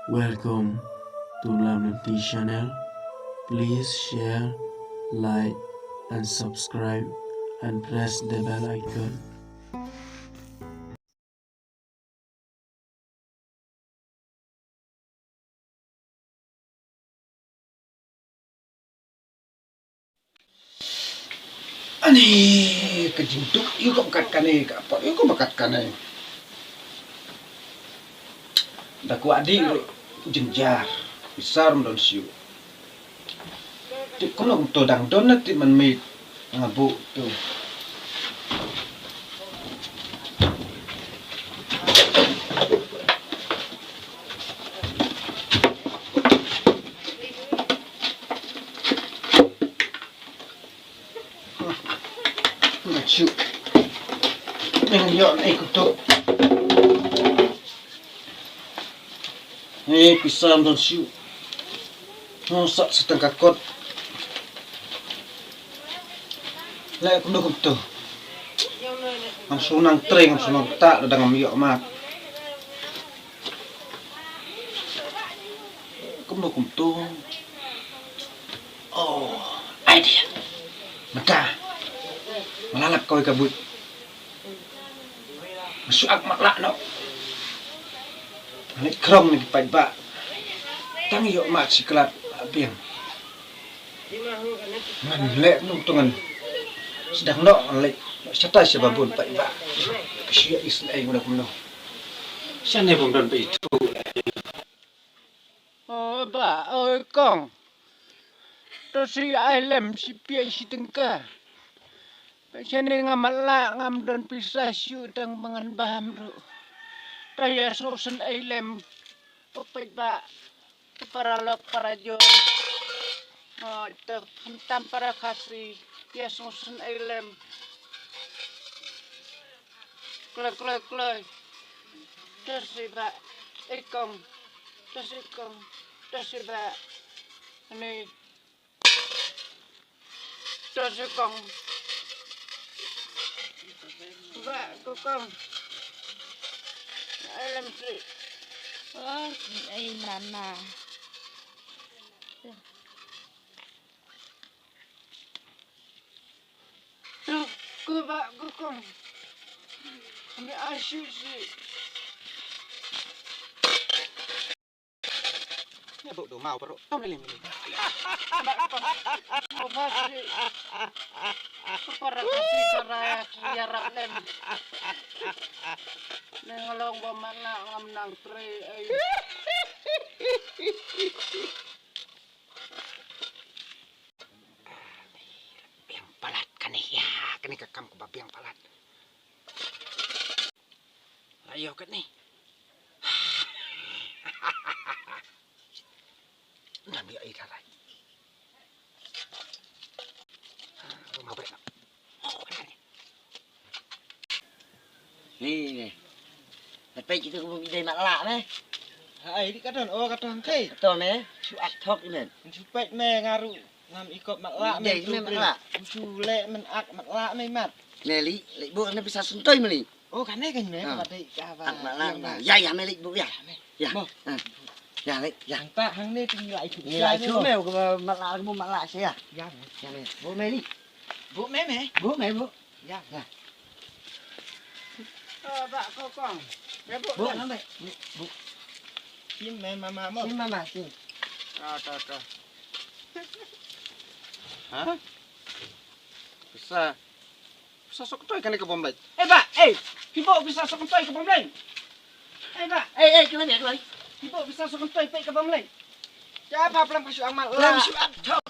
Welcome to Lamnati channel. Please share, like, and subscribe, and press the bell icon. Ani kejintuk, you kok bekatkan ni, kapot, you kok bekatkan ni. Dah ku adik jenjar, besar mendon siu. Tik kolong tu dang don nanti menmit ngabuk tu. Siu, dengan yok ikut tu. Ni pisang dan siu. Sak setengah kot. Lek aku dukung tu. Ang sunang tring, ang sunang tak dadang yok mat. Aku dukung tu. Oh, idea. Maka malalap kau kabut. Masuk ak maklak no. Ni krong ni pai ba. Tang yok mat siklat abiang. Man lek nung tungan. Sedang no lek sata sebabun pai ba. Sia islai guna kumno. Siane bom don pai itu. Oh ba, oi kong. To si ailem si pia si tengka. Pasien ngam malak ngam don pisah siu tang mangan baham ru. Raya sosen ailem. Opai ba. Para lok para jo. Oh, itu hentam para KHASI. Ya sosen ailem. Kloi. Terus ba. Ikong. Terus ba. Ini. Terus ikong. Ba, kukong. Alam si. Oh, ay mama. Tuh, kuba, kukong. Kami asyik si. Ya bu do mau perut. Kau ni lem. KHASI. Para KHASI karaya yarap lem. Nengalong bamana ngam nang tre ay. Biang palat kan ni ya, kan ni kakam ke biang palat. Ayo kat ni. Nak biar air dah. Mau beri. Ni. Lepas kita kumpul bidai maklak ni. Hai di kadon kadon ke. Betul ni. Suat thok ni. Supet me ngaru ngam ikut maklak Bidai ni maklak. Sule men ak maklak me mat. Neli, lek bu ni bisa suntoi meli. Oh kan ni kan me Ha. pada ka Ak maklak. Ya meli bu ya. Ya. Mo. Ya lek. Yang tak hang ni tinggal ikut. Ni lai chu meu ke maklak bu maklak saya. Ya. Ya ni. Bu meli. Bu me. Bu me bu. Ya. Oh, ba, kukong. Ya bu. Bu nambe. Bu. Sim me mama mo. Sini mama sini. Tuh. Hah? Bisa sok toy kan ni ke bom lait. Ba, hibo bisa sokontoy ke bamlay. Ba, Kemana ni? hibo bisa sokontoy pe ke bamlay. Ya apa pelang pasu amal. Lam suat thok.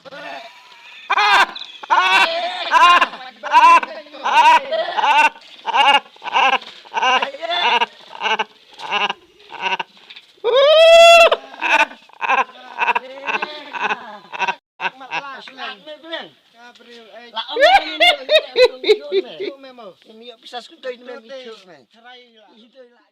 La om ni Bu me mo. ni bisa suntoi ni me bicu me. Cerai lah. Itu lah.